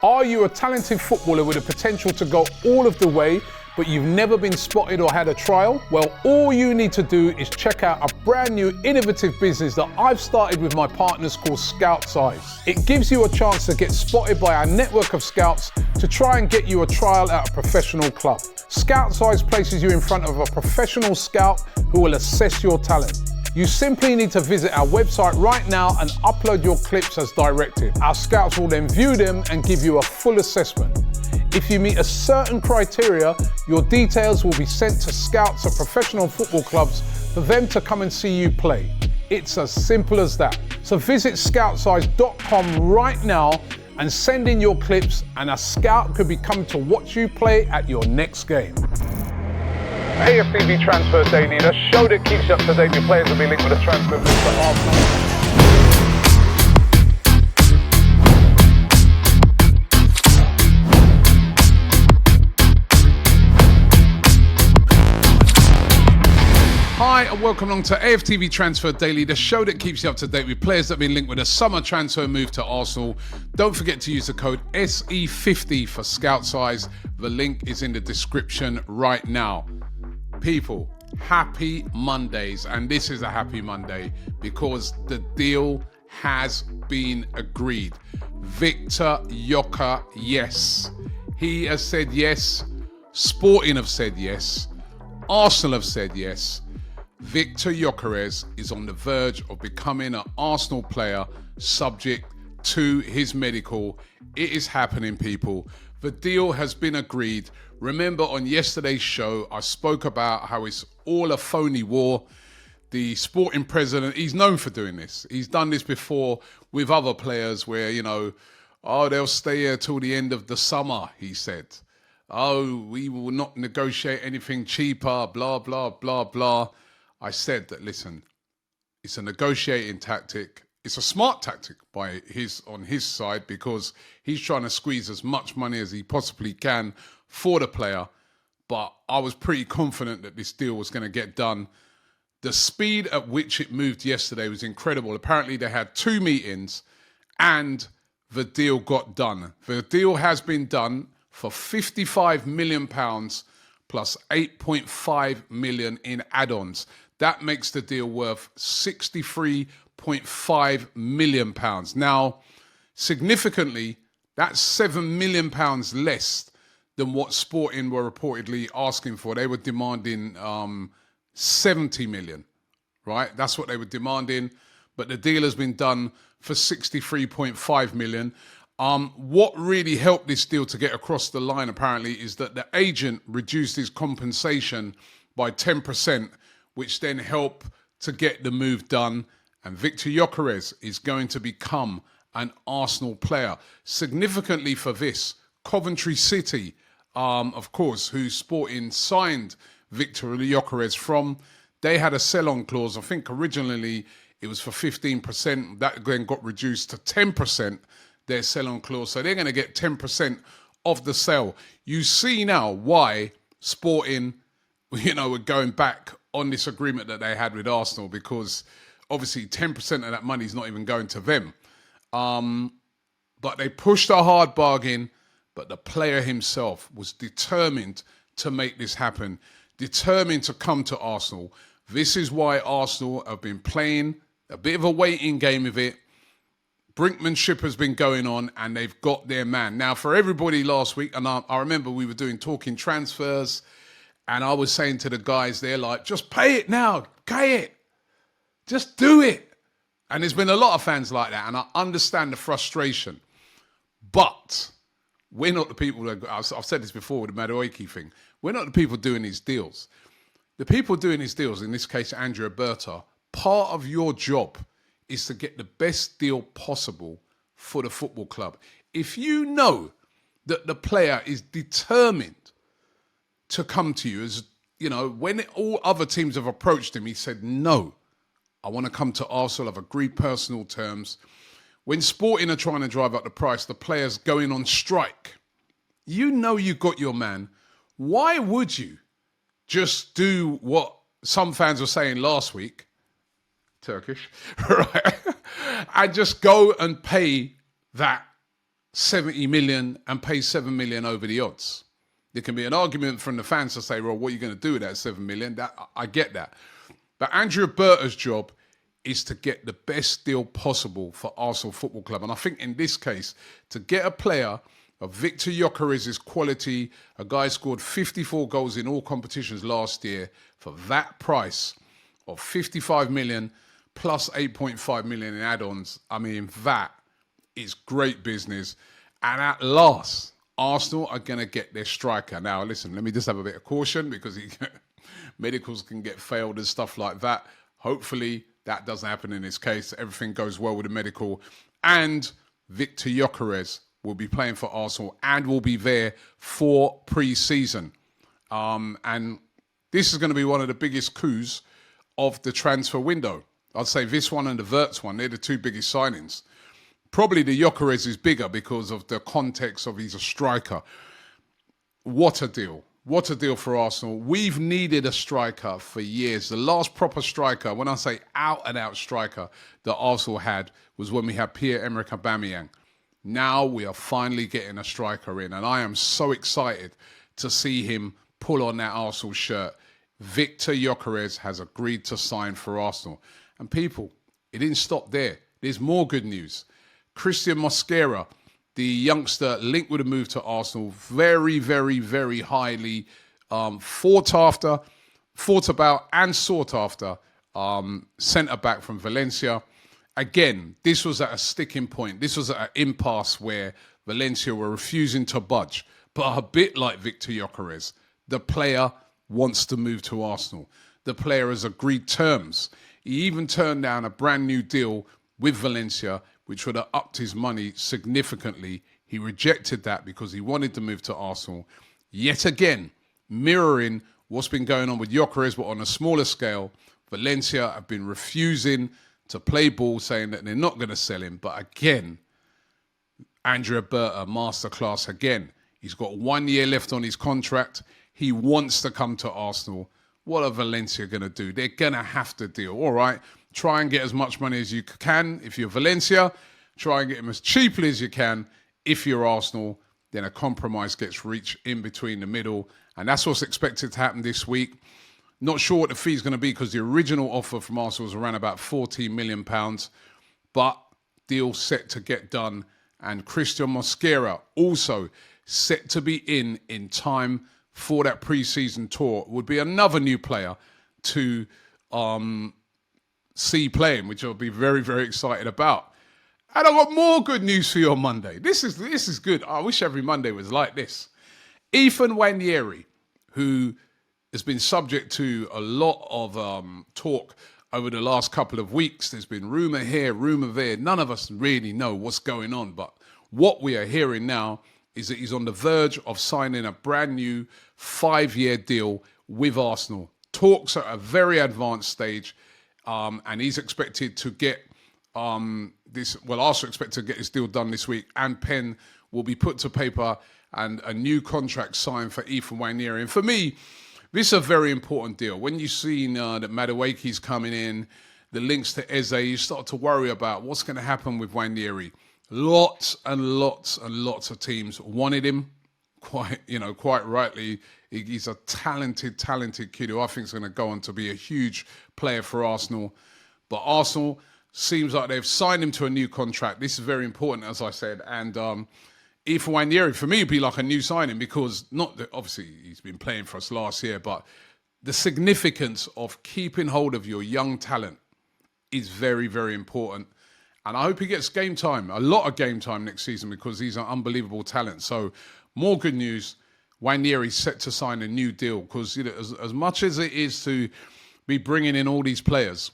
Are you a talented footballer with the potential to go all of the way, but you've never been spotted or had a trial? Well, all you need to do is check out a brand new innovative business that I've started with my partners called Scout Size. It gives you a chance to get spotted by our network of scouts to try and get you a trial at a professional club. Scout Size places you in front of a professional scout who will assess your talent. You simply need to visit our website right now and upload your clips as directed. Our scouts will then view them and give you a full assessment. If you meet a certain criteria, your details will be sent to scouts at professional football clubs for them to come and see you play. It's as simple as that. So visit scoutsize.com right now and send in your clips, and a scout could be coming to watch you play at your next game. AFTV Transfer Daily, the show that keeps you up to date with players that will be linked with a transfer move to Arsenal. Hi and welcome along to AFTV Transfer Daily, the show that keeps you up to date with players that have been linked with a summer transfer move to Arsenal. Don't forget to use the code SE50 for Scout Size. The link is in the description right now. People, happy Mondays, and this is a happy Monday because the deal has been agreed. Viktor Gyökeres, yes. He has said yes. Sporting have said yes. Arsenal have said yes. Viktor Gyökeres is on the verge of becoming an Arsenal player subject to his medical. It is happening, people. The deal has been agreed. Remember on yesterday's show, I spoke about how it's all a phony war. The sporting president, he's known for doing this. He's done this before with other players where, they'll stay here till the end of the summer, he said. Oh, we will not negotiate anything cheaper, blah, blah, blah, blah. I said that, listen, it's a negotiating tactic. It's a smart tactic on his side because he's trying to squeeze as much money as he possibly can for the player. But I was pretty confident that this deal was going to get done. The speed at which it moved yesterday was incredible. Apparently they had 2 meetings and the deal got done. The deal has been done for £55 million plus 8.5 million in add-ons. That makes the deal worth £63.5 million. Now, significantly, that's £7 million less than what Sporting were reportedly asking for. They were demanding 70 million, right? That's what they were demanding. But the deal has been done for 63.5 million. What really helped this deal to get across the line, apparently, is that the agent reduced his compensation by 10%, which then helped to get the move done. And Viktor Gyökeres is going to become an Arsenal player. Significantly for this, Coventry City, of course, who Sporting signed Viktor Gyökeres from, they had a sell-on clause. I think originally it was for 15%. That then got reduced to 10%. Their sell-on clause, so they're going to get 10% of the sale. You see now why Sporting, were going back on this agreement that they had with Arsenal, because obviously 10% of that money is not even going to them. But they pushed a hard bargain, but the player himself was determined to make this happen, determined to come to Arsenal. This is why Arsenal have been playing a bit of a waiting game with it. Brinkmanship has been going on and they've got their man. Now, for everybody last week, and I remember we were talking transfers, and I was saying to the guys, they're like, just pay it now, pay it. Just do it. And there's been a lot of fans like that, and I understand the frustration. But we're not the people that, I've said this before with the Madueke thing, we're not the people doing these deals. The people doing these deals, in this case, Andrea Berta, part of your job is to get the best deal possible for the football club. If you know that the player is determined to come to you, as when all other teams have approached him, he said, no, I want to come to Arsenal. I've agreed personal terms. When Sporting are trying to drive up the price, the player's going on strike. You know you got your man. Why would you just do what some fans were saying last week, Turkish, right? And just go and pay that 70 million and pay 7 million over the odds. There can be an argument from the fans to say, well, what are you going to do with that 7 million? I get that. But Andrea Berta's job is to get the best deal possible for Arsenal Football Club. And I think in this case, to get a player of Viktor Gyökeres' quality, a guy scored 54 goals in all competitions last year, for that price of 55 million plus 8.5 million in add-ons, I mean, that is great business. And at last, Arsenal are going to get their striker. Now, listen, let me just have a bit of caution because medicals can get failed and stuff like that. Hopefully, that doesn't happen in this case. Everything goes well with the medical. And Viktor Gyökeres will be playing for Arsenal and will be there for pre-season. And this is going to be one of the biggest coups of the transfer window. I'd say this one and the Wirtz one, they're the two biggest signings. Probably the Gyökeres is bigger because of the context of he's a striker. What a deal. What a deal for Arsenal. We've needed a striker for years. The last proper striker, when I say out-and-out striker, that Arsenal had was when we had Pierre-Emerick Aubameyang. Now we are finally getting a striker in, and I am so excited to see him pull on that Arsenal shirt. Viktor Gyökeres has agreed to sign for Arsenal. And people, it didn't stop there. There's more good news. Cristhian Mosquera, the youngster linked with a move to Arsenal, very, very, very highly thought about and sought after centre-back from Valencia. Again, this was at a sticking point. This was at an impasse where Valencia were refusing to budge. But a bit like Viktor Gyökeres, the player wants to move to Arsenal. The player has agreed terms. He even turned down a brand new deal with Valencia, which would have upped his money significantly. He rejected that because he wanted to move to Arsenal. Yet again, mirroring what's been going on with Gyökeres, but on a smaller scale, Valencia have been refusing to play ball, saying that they're not going to sell him. But again, Andrea Berta, masterclass again. He's got 1 year left on his contract. He wants to come to Arsenal. What are Valencia going to do? They're going to have to deal. All right, try and get as much money as you can if you're Valencia. Try and get him as cheaply as you can if you're Arsenal. Then a compromise gets reached in between the middle. And that's what's expected to happen this week. Not sure what the fee's going to be because the original offer from Arsenal was around about £14 million. But deal set to get done. And Cristhian Mosquera also set to be in time for that pre-season tour. Would be another new player to see playing, which I'll be very, very excited about. And I've got more good news for you on Monday. This is good. I wish every Monday was like this. Nwaneri, who has been subject to a lot of talk over the last couple of weeks. There's been rumour here, rumour there. None of us really know what's going on. But what we are hearing now is that he's on the verge of signing a brand new 5-year deal with Arsenal. Talks are at a very advanced stage, and he's expected to get Arsenal expect to get his deal done this week, and pen will be put to paper and a new contract signed for Nwaneri. And for me, this is a very important deal. When you've seen that Madueke's coming in, the links to Eze, you start to worry about what's going to happen with Nwaneri. Lots and lots and lots of teams wanted him, quite rightly. He's a talented kid who I think is going to go on to be a huge player for Arsenal. But Arsenal seems like they've signed him to a new contract. This is very important, as I said. And Nwaneri, for me, would be like a new signing because not that obviously he's been playing for us last year, but the significance of keeping hold of your young talent is very, very important. And I hope he gets game time, a lot of game time next season because he's an unbelievable talent. So more good news. Nwaneri's set to sign a new deal because as much as it is to be bringing in all these players,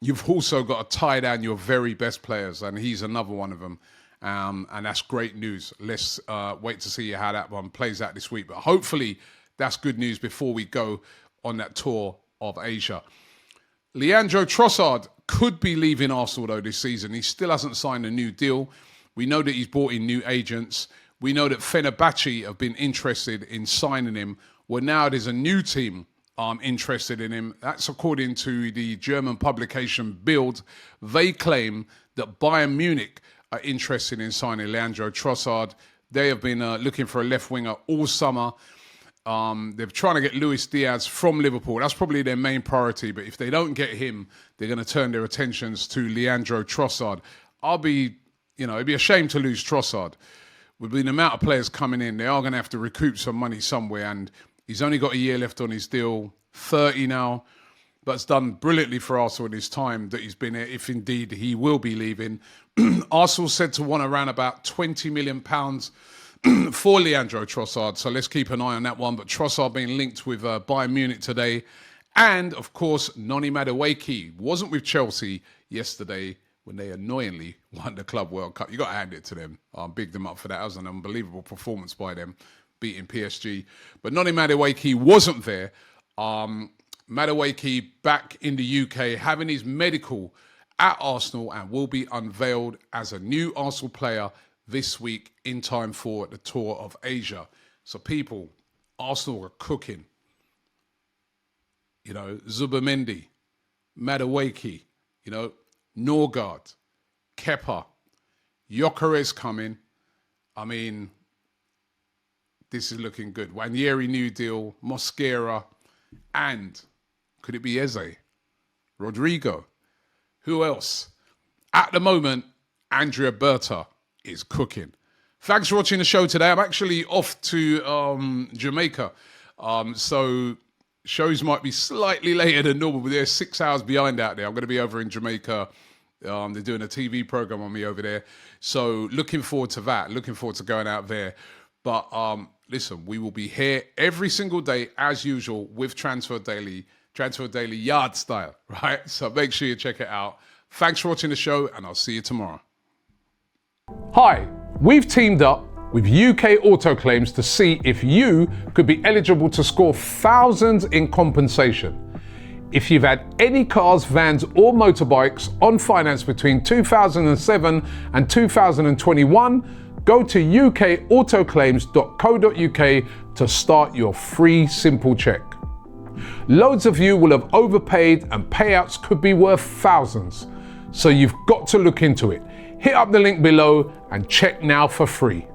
you've also got to tie down your very best players, and he's another one of them. And that's great news. Let's wait to see how that one plays out this week. But hopefully that's good news before we go on that tour of Asia. Leandro Trossard could be leaving Arsenal, though, this season. He still hasn't signed a new deal. We know that he's brought in new agents. We know that Fenerbahce have been interested in signing him. Well, now there's a new team interested in him. That's according to the German publication Bild. They claim that Bayern Munich are interested in signing Leandro Trossard. They have been looking for a left winger all summer. They're trying to get Luis Diaz from Liverpool. That's probably their main priority. But if they don't get him, they're going to turn their attentions to Leandro Trossard. It'd be a shame to lose Trossard. With the amount of players coming in, they are going to have to recoup some money somewhere. And he's only got a year left on his deal, 30 now. But it's done brilliantly for Arsenal in his time that he's been here, if indeed he will be leaving. Arsenal said to want around about £20 million for Leandro Trossard. So let's keep an eye on that one. But Trossard being linked with Bayern Munich today. And, of course, Noni Madueke wasn't with Chelsea yesterday when they annoyingly won the Club World Cup. You got to hand it to them. Big them up for that. That was an unbelievable performance by them, beating PSG. But Noni Madueke wasn't there. Madueke back in the UK, having his medical at Arsenal and will be unveiled as a new Arsenal player this week in time for the Tour of Asia. So people, Arsenal are cooking. Zubimendi, Madueke, Norgard, Kepa, Gyökeres coming. I mean, this is looking good. Nwaneri new deal, Mosquera, and could it be Eze? Rodrigo? Who else? At the moment, Andrea Berta is cooking. Thanks for watching the show today. I'm actually off to Jamaica. So shows might be slightly later than normal, but they're 6 hours behind out there. I'm going to be over in Jamaica. They're doing a TV program on me over there. So looking forward to that. Looking forward to going out there. But listen, we will be here every single day, as usual, with Transfer Daily yard style, right? So make sure you check it out. Thanks for watching the show, and I'll see you tomorrow. Hi, we've teamed up with UK Auto Claims to see if you could be eligible to score thousands in compensation. If you've had any cars, vans or motorbikes on finance between 2007 and 2021, go to ukautoclaims.co.uk to start your free simple check. Loads of you will have overpaid and payouts could be worth thousands. So you've got to look into it. Hit up the link below and check now for free.